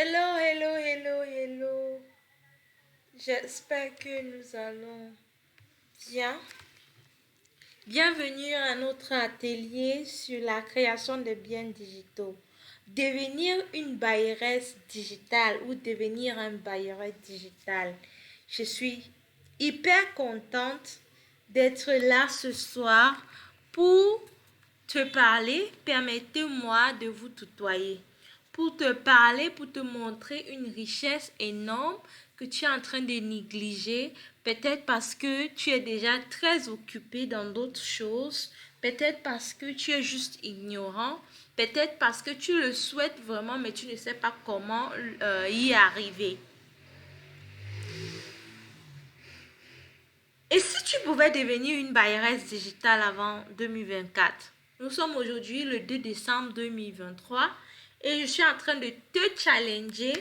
Hello, hello, hello, hello. J'espère que nous allons bien. Bienvenue à notre atelier sur la création de biens digitaux. Devenir une bailleresse digitale ou devenir un bailleur digital. Je suis hyper contente d'être là ce soir pour te parler. Permettez-moi de vous tutoyer. Pour te parler, pour te montrer une richesse énorme que tu es en train de négliger, peut-être parce que tu es déjà très occupé dans d'autres choses, peut-être parce que tu es juste ignorant, peut-être parce que tu le souhaites vraiment, mais tu ne sais pas comment y arriver. Et si tu pouvais devenir une bailleresse digitale avant 2024? Nous sommes aujourd'hui le 2 décembre 2023 et je suis en train de te challenger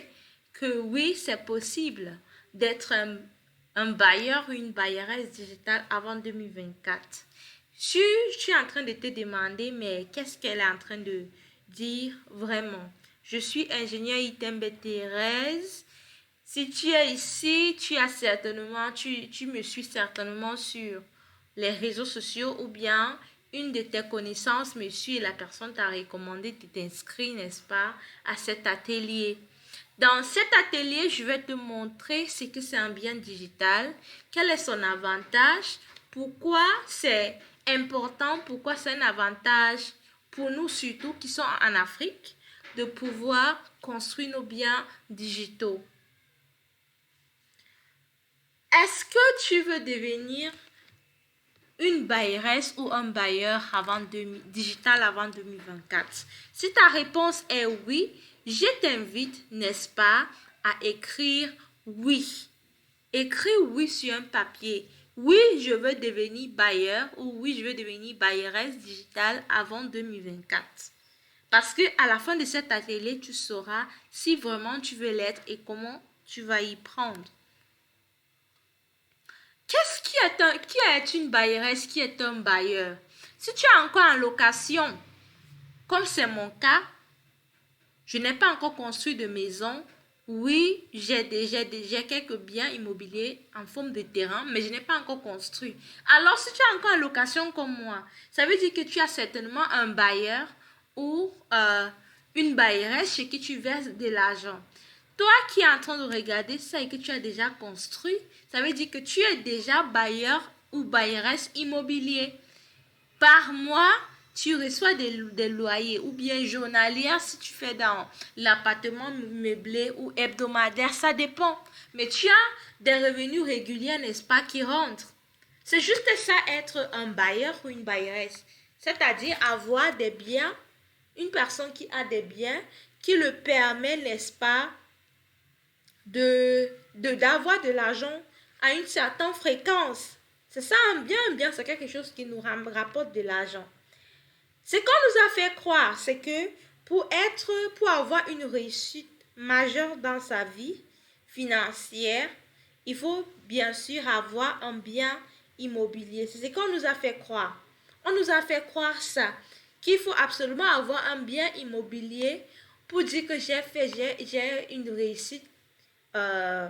que oui, c'est possible d'être un bailleur ou une bailleresse digitale avant 2024. Je suis en train de te demander, mais qu'est-ce qu'elle est en train de dire vraiment? Je suis ingénieure Itembe Thérèse. Si tu es ici, tu me suis certainement sur les réseaux sociaux ou bien une de tes connaissances me suit et la personne t'a recommandé de t'inscrire, n'est-ce pas, à cet atelier. Dans cet atelier, je vais te montrer ce que c'est un bien digital, quel est son avantage, pourquoi c'est important, pourquoi c'est un avantage pour nous surtout qui sont en Afrique de pouvoir construire nos biens digitaux. Est-ce que tu veux devenir une bailleresse ou un bailleur digital avant 2024? Si ta réponse est oui, je t'invite, n'est-ce pas, à écrire oui. Écris oui sur un papier. Oui, je veux devenir bailleur ou oui, je veux devenir bailleresse digitale avant 2024. Parce que à la fin de cet atelier, tu sauras si vraiment tu veux l'être et comment tu vas y prendre. Qui est une bailleresse, qui est un bailleur? Si tu es encore en location, comme c'est mon cas, je n'ai pas encore construit de maison. Oui, j'ai quelques biens immobiliers en forme de terrain, mais je n'ai pas encore construit. Alors, si tu es encore en location comme moi, ça veut dire que tu as certainement un bailleur ou une bailleresse chez qui tu verses de l'argent. Toi qui es en train de regarder ça et que tu as déjà construit, ça veut dire que tu es déjà bailleur ou bailleresse immobilier. Par mois, tu reçois des loyers ou bien journalières si tu fais dans l'appartement meublé ou hebdomadaire, ça dépend. Mais tu as des revenus réguliers, n'est-ce pas, qui rentrent. C'est juste ça être un bailleur ou une bailleresse. C'est-à-dire avoir des biens, une personne qui a des biens qui le permet, n'est-ce pas, d'avoir de l'argent à une certaine fréquence. C'est ça un bien, c'est quelque chose qui nous rapporte de l'argent. Ce qu'on nous a fait croire, c'est que pour avoir une réussite majeure dans sa vie financière, il faut bien sûr avoir un bien immobilier. C'est ce qu'on nous a fait croire. On nous a fait croire ça, qu'il faut absolument avoir un bien immobilier pour dire que j'ai une réussite euh,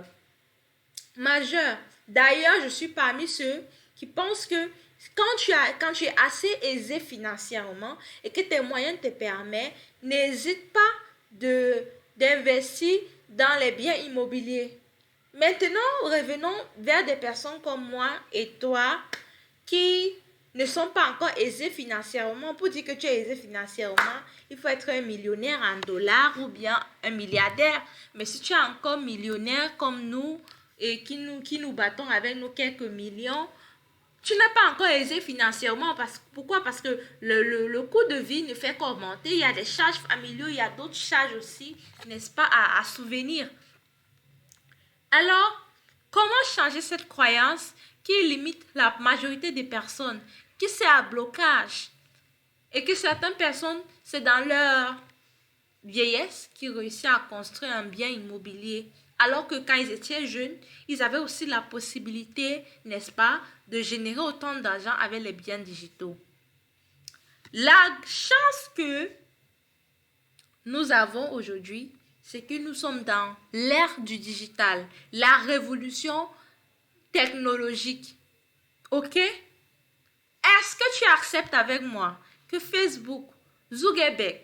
majeur. D'ailleurs, je suis parmi ceux qui pensent que quand tu es assez aisé financièrement et que tes moyens te permettent, n'hésite pas d'investir dans les biens immobiliers. Maintenant, revenons vers des personnes comme moi et toi qui ne sont pas encore aisés financièrement. Pour dire que tu es aisé financièrement, il faut être un millionnaire en dollars ou bien un milliardaire. Mais si tu es encore millionnaire comme nous et qui nous battons avec nos quelques millions, tu n'es pas encore aisé financièrement. Pourquoi? Parce que le coût de vie ne fait qu'augmenter. Il y a des charges familiaux, il y a d'autres charges aussi, n'est-ce pas, à souvenir. Alors, comment changer cette croyance qui limite la majorité des personnes, qui c'est à blocage et que certaines personnes, c'est dans leur vieillesse qu'ils réussissent à construire un bien immobilier, alors que quand ils étaient jeunes, ils avaient aussi la possibilité, n'est-ce pas, de générer autant d'argent avec les biens digitaux. La chance que nous avons aujourd'hui, c'est que nous sommes dans l'ère du digital, la révolution technologique. Ok? Est-ce que tu acceptes avec moi que Facebook, Zuckerberg,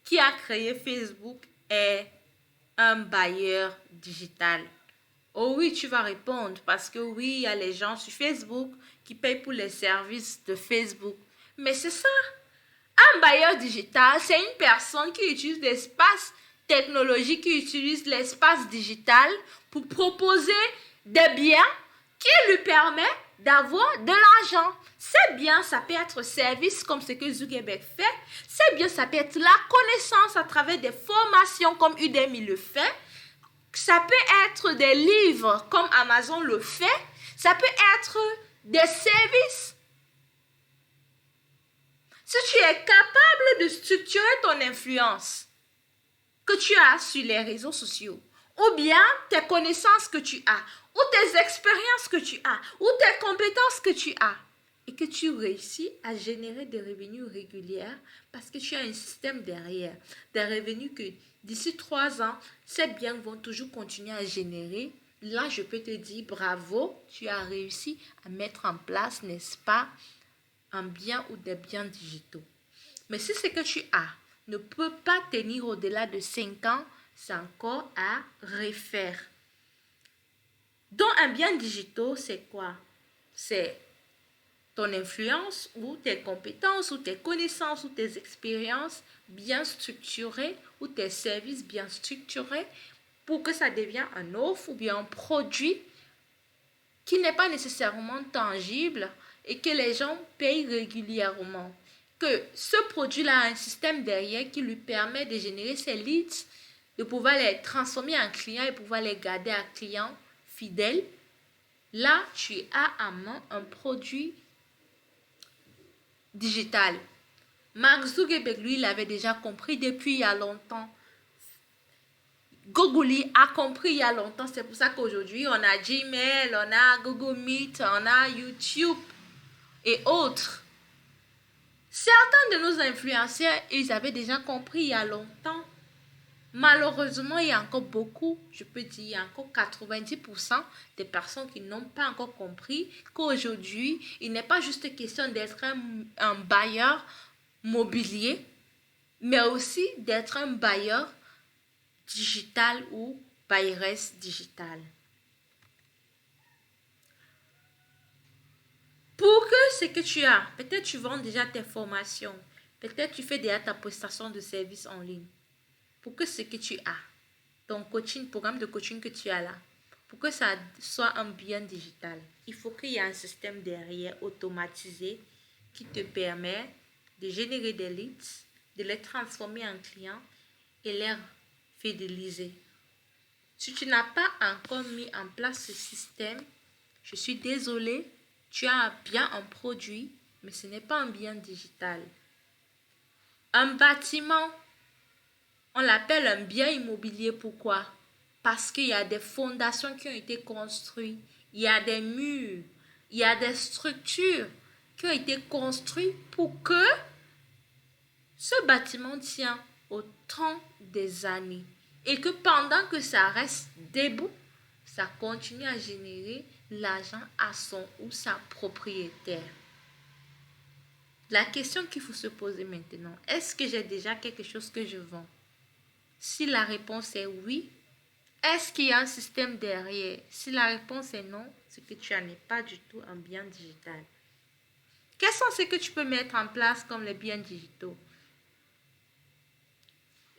qui a créé Facebook, est un bailleur digital? Oh oui, tu vas répondre parce que oui, il y a les gens sur Facebook qui payent pour les services de Facebook. Mais c'est ça. Un bailleur digital, c'est une personne qui utilise l'espace technologique, qui utilise l'espace digital pour proposer des biens qui lui permettent d'avoir de l'argent. C'est bien, ça peut être service comme ce que Zuckerberg fait. C'est bien, ça peut être la connaissance à travers des formations comme Udemy le fait. Ça peut être des livres comme Amazon le fait. Ça peut être des services. Si tu es capable de structurer ton influence que tu as sur les réseaux sociaux, ou bien tes connaissances que tu as, ou tes expériences que tu as, ou tes compétences que tu as, et que tu réussis à générer des revenus réguliers parce que tu as un système derrière, des revenus que d'ici 3 ans, ces biens vont toujours continuer à générer. Là, je peux te dire bravo, tu as réussi à mettre en place, n'est-ce pas, un bien ou des biens digitaux. Mais si ce que tu as ne peut pas tenir au-delà de 5 ans, c'est encore à refaire. Donc, un bien digital, c'est quoi? C'est ton influence ou tes compétences ou tes connaissances ou tes expériences bien structurées ou tes services bien structurés pour que ça devienne un offre ou bien un produit qui n'est pas nécessairement tangible et que les gens payent régulièrement. Que ce produit-là a un système derrière qui lui permet de générer ses leads, de pouvoir les transformer en clients et pouvoir les garder en clients fidèles. Là, tu as en main un produit digital. Mark Zuckerberg, lui, il avait déjà compris depuis il y a longtemps. Google a compris il y a longtemps. C'est pour ça qu'aujourd'hui, on a Gmail, on a Google Meet, on a YouTube et autres. Certains de nos influenceurs, ils avaient déjà compris il y a longtemps. Malheureusement, il y a encore beaucoup, je peux dire, il y a encore 90% des personnes qui n'ont pas encore compris qu'aujourd'hui, il n'est pas juste question d'être un bailleur mobilier, mais aussi d'être un bailleur digital ou bailleresse digitale. Pour que ce que tu as, peut-être tu vends déjà tes formations, peut-être tu fais déjà ta prestation de service en ligne. Pour que ce que tu as, ton coaching, programme de coaching que tu as là, pour que ça soit un bien digital, il faut qu'il y ait un système derrière automatisé qui te permet de générer des leads, de les transformer en clients et les fidéliser. Si tu n'as pas encore mis en place ce système, je suis désolée, tu as bien un produit, mais ce n'est pas un bien digital. Un bâtiment, on l'appelle un bien immobilier. Pourquoi? Parce qu'il y a des fondations qui ont été construites, il y a des murs, il y a des structures qui ont été construites pour que ce bâtiment tient au temps des années et que pendant que ça reste debout, ça continue à générer l'argent à son ou sa propriétaire. La question qu'il faut se poser maintenant, est-ce que j'ai déjà quelque chose que je vends? Si la réponse est oui, est-ce qu'il y a un système derrière? Si la réponse est non, c'est que tu n'es pas du tout un bien digital. Quels sont ceux que tu peux mettre en place comme les biens digitaux?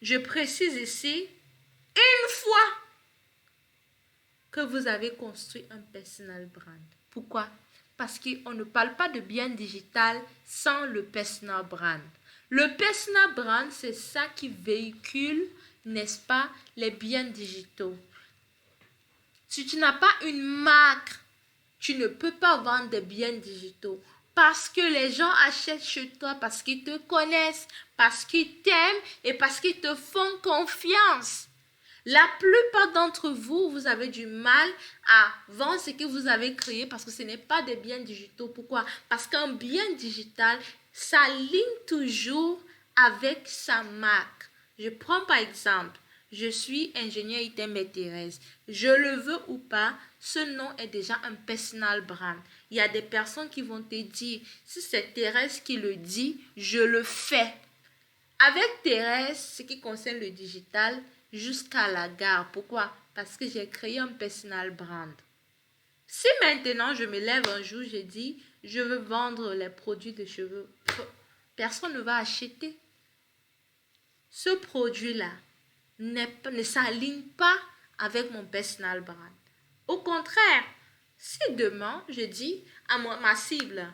Je précise ici, une fois que vous avez construit un personal brand. Pourquoi? Parce qu'on ne parle pas de bien digital sans le personal brand. Le personal brand, c'est ça qui véhicule, n'est-ce pas, les biens digitaux. Si tu n'as pas une marque, tu ne peux pas vendre des biens digitaux. Parce que les gens achètent chez toi, parce qu'ils te connaissent, parce qu'ils t'aiment et parce qu'ils te font confiance. La plupart d'entre vous, vous avez du mal à vendre ce que vous avez créé parce que ce n'est pas des biens digitaux. Pourquoi? Parce qu'un bien digital s'aligne toujours avec sa marque. Je prends par exemple je suis ingénieur item et Thérèse. Je le veux ou pas, ce nom est déjà un personal brand. Il y a des personnes qui vont te dire, si c'est Thérèse qui le dit, je le fais. Avec Thérèse, ce qui concerne le digital, jusqu'à la gare. Pourquoi? Parce que j'ai créé un personal brand. Si maintenant je me lève un jour, je dis, je veux vendre les produits de cheveux, personne ne va acheter. Ce produit-là ne s'aligne pas avec mon personal brand. Au contraire, si demain je dis à ma cible,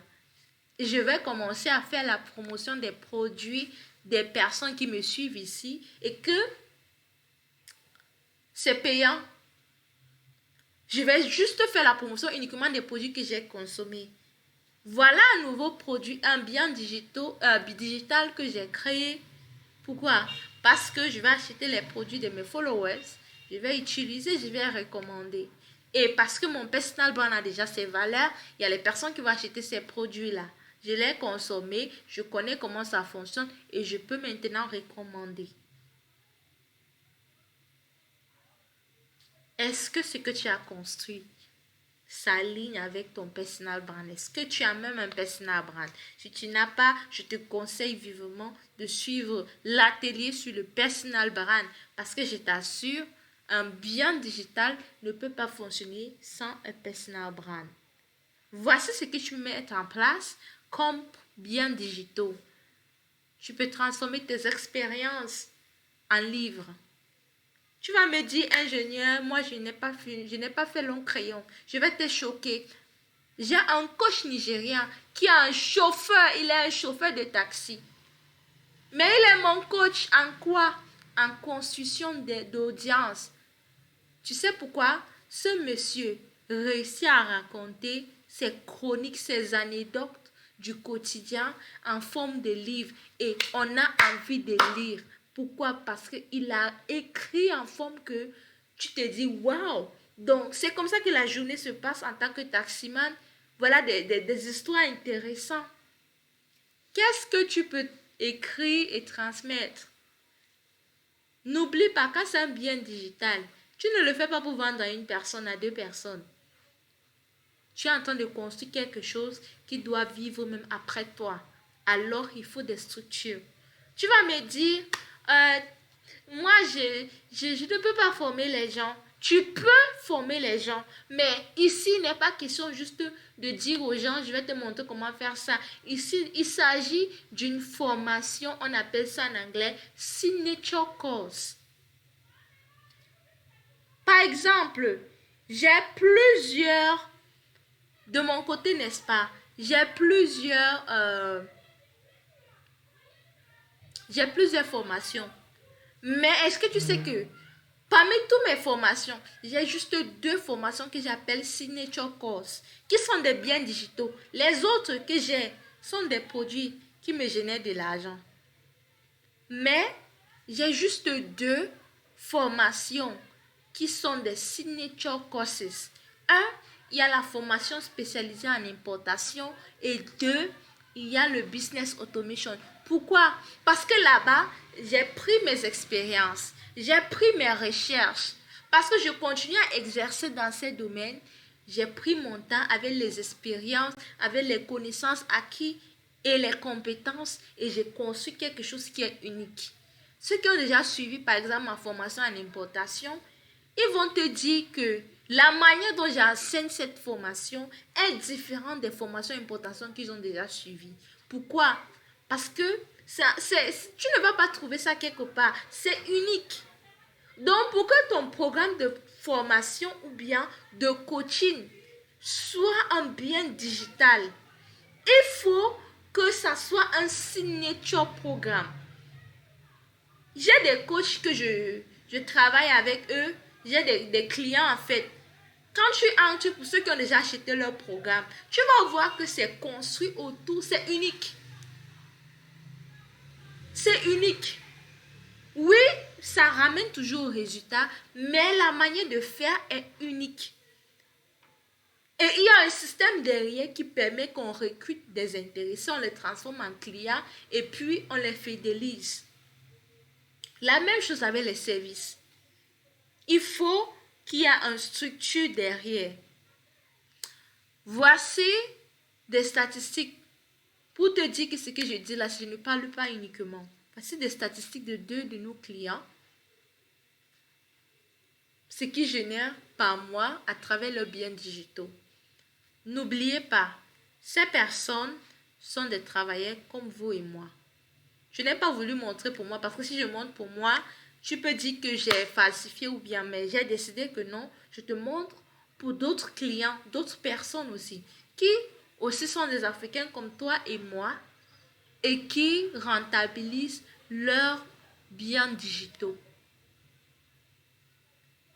je vais commencer à faire la promotion des produits des personnes qui me suivent ici et que c'est payant, je vais juste faire la promotion uniquement des produits que j'ai consommés. Voilà un nouveau produit, un bien digital que j'ai créé. Pourquoi? Parce que je vais acheter les produits de mes followers, je vais utiliser, je vais recommander. Et parce que mon personal brand a déjà ses valeurs, il y a les personnes qui vont acheter ces produits-là. Je les ai consommés, je connais comment ça fonctionne et je peux maintenant recommander. Est-ce que ce que tu as construit s'aligne avec ton personal brand? Est-ce que tu as même un personal brand? Si tu n'as pas, je te conseille vivement de suivre l'atelier sur le personal brand parce que je t'assure, un bien digital ne peut pas fonctionner sans un personal brand. Voici ce que tu mets en place comme biens digitaux. Tu peux transformer tes expériences en livres. Tu vas me dire, ingénieur, moi je n'ai pas fait long crayon. Je vais te choquer. J'ai un coach nigérien qui a un chauffeur, il est un chauffeur de taxi. Mais il est mon coach en quoi? En construction d'audience. Tu sais pourquoi? Ce monsieur réussit à raconter ses chroniques, ses anecdotes du quotidien en forme de livre et on a envie de lire. Pourquoi? Parce qu'il a écrit en forme que tu te dis waouh. Donc c'est comme ça que la journée se passe en tant que taximan. Voilà des histoires intéressantes. Qu'est-ce que tu peux écrire et transmettre? N'oublie pas, quand c'est un bien digital, tu ne le fais pas pour vendre à une personne, à deux personnes. Tu es en train de construire quelque chose qui doit vivre même après toi. Alors, il faut des structures. Tu vas me dire, moi, je ne peux pas former les gens. Tu peux former les gens, mais ici, il n'est pas question juste de dire aux gens, je vais te montrer comment faire ça. Ici, il s'agit d'une formation, on appelle ça en anglais, signature course. Par exemple, j'ai plusieurs, de mon côté, n'est-ce pas, j'ai plusieurs formations. Mais est-ce que tu sais que parmi toutes mes formations, j'ai juste deux formations que j'appelle Signature Course, qui sont des biens digitaux. Les autres que j'ai sont des produits qui me génèrent de l'argent. Mais j'ai juste deux formations qui sont des Signature Courses. Un, il y a la formation spécialisée en importation et deux, il y a le Business Automation. Pourquoi? Parce que là-bas, j'ai pris mes expériences, j'ai pris mes recherches. Parce que je continue à exercer dans ces domaines, j'ai pris mon temps avec les expériences, avec les connaissances acquises et les compétences et j'ai construit quelque chose qui est unique. Ceux qui ont déjà suivi, par exemple, ma formation en importation, ils vont te dire que la manière dont j'enseigne cette formation est différente des formations d'importation qu'ils ont déjà suivies. Pourquoi? Parce que tu ne vas pas trouver ça quelque part. C'est unique. Donc, pour que ton programme de formation ou bien de coaching soit un bien digital, il faut que ça soit un signature programme. J'ai des coachs que je travaille avec eux. J'ai des clients en fait. Quand tu entres, pour ceux qui ont déjà acheté leur programme, tu vas voir que c'est construit autour, c'est unique. C'est unique. Oui, ça ramène toujours au résultat, mais la manière de faire est unique. Et il y a un système derrière qui permet qu'on recrute des intéressés, on les transforme en clients et puis on les fidélise. La même chose avec les services. Il faut qu'il y ait une structure derrière. Voici des statistiques pour te dire que ce que je dis là, je ne parle pas uniquement. Voici des statistiques de 2 de nos clients, ce qui génère par mois à travers leurs biens digitaux. N'oubliez pas, ces personnes sont des travailleurs comme vous et moi. Je n'ai pas voulu montrer pour moi parce que si je montre pour moi, tu peux dire que j'ai falsifié ou bien, mais j'ai décidé que non, je te montre pour d'autres clients, d'autres personnes aussi, qui aussi sont des Africains comme toi et moi et qui rentabilisent leurs biens digitaux.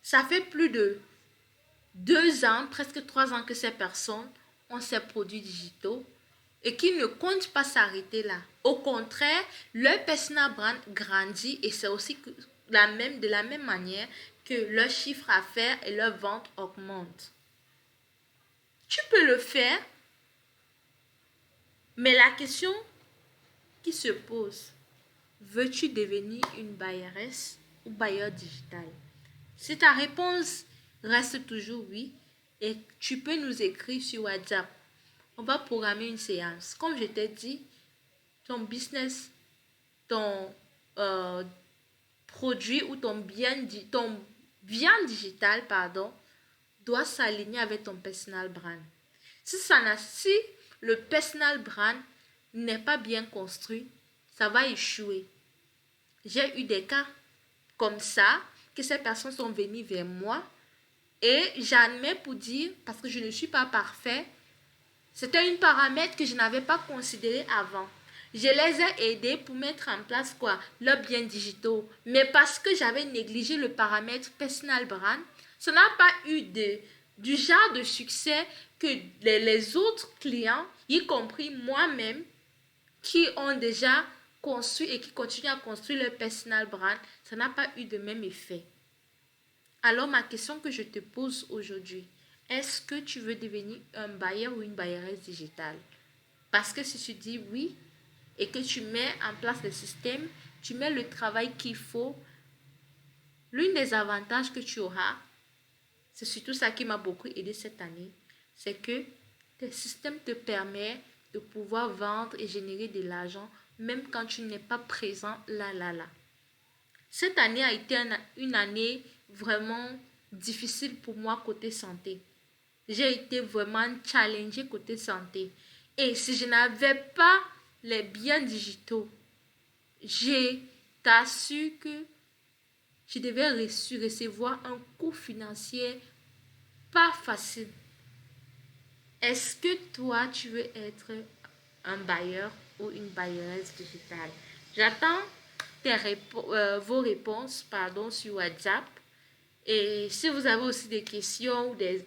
Ça fait plus de 2 ans, presque 3 ans que ces personnes ont ces produits digitaux et qui ne comptent pas s'arrêter là. Au contraire, leur personal brand grandit et c'est aussi de la même manière que leur chiffre d'affaires et leur vente augmentent. Tu peux le faire, mais la question qui se pose, veux-tu devenir une bayeresse ou bailleur digital? Si ta réponse reste toujours oui, et tu peux nous écrire sur WhatsApp. On va programmer une séance. Comme je t'ai dit, ton business, ton produit ou ton bien digital, doit s'aligner avec ton personal brand. Si le personal brand n'est pas bien construit, ça va échouer. J'ai eu des cas comme ça, que ces personnes sont venues vers moi et j'admets pour dire, parce que je ne suis pas parfait, c'était un paramètre que je n'avais pas considéré avant. Je les ai aidés pour mettre en place leurs biens digitaux. Mais parce que j'avais négligé le paramètre personal brand, ça n'a pas eu du genre de succès que les autres clients, y compris moi-même, qui ont déjà construit et qui continuent à construire leur personal brand, ça n'a pas eu de même effet. Alors ma question que je te pose aujourd'hui, est-ce que tu veux devenir un bailleur ou une bailleresse digitale? Parce que si tu dis oui et que tu mets en place le système, tu mets le travail qu'il faut, l'un des avantages que tu auras, c'est surtout ça qui m'a beaucoup aidé cette année, c'est que le système te permet de pouvoir vendre et générer de l'argent même quand tu n'es pas présent là. Cette année a été une année vraiment difficile pour moi côté santé. J'ai été vraiment challengée côté santé. Et si je n'avais pas les biens digitaux, je t'assure que je devais recevoir un coût financier pas facile. Est-ce que toi, tu veux être un bailleur ou une bailleuse digitale? J'attends vos réponses sur WhatsApp. Et si vous avez aussi des questions ou des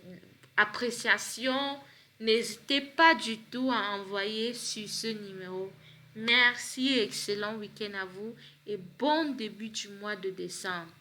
appréciations, n'hésitez pas du tout à envoyer sur ce numéro. Merci, excellent week-end à vous et bon début du mois de décembre.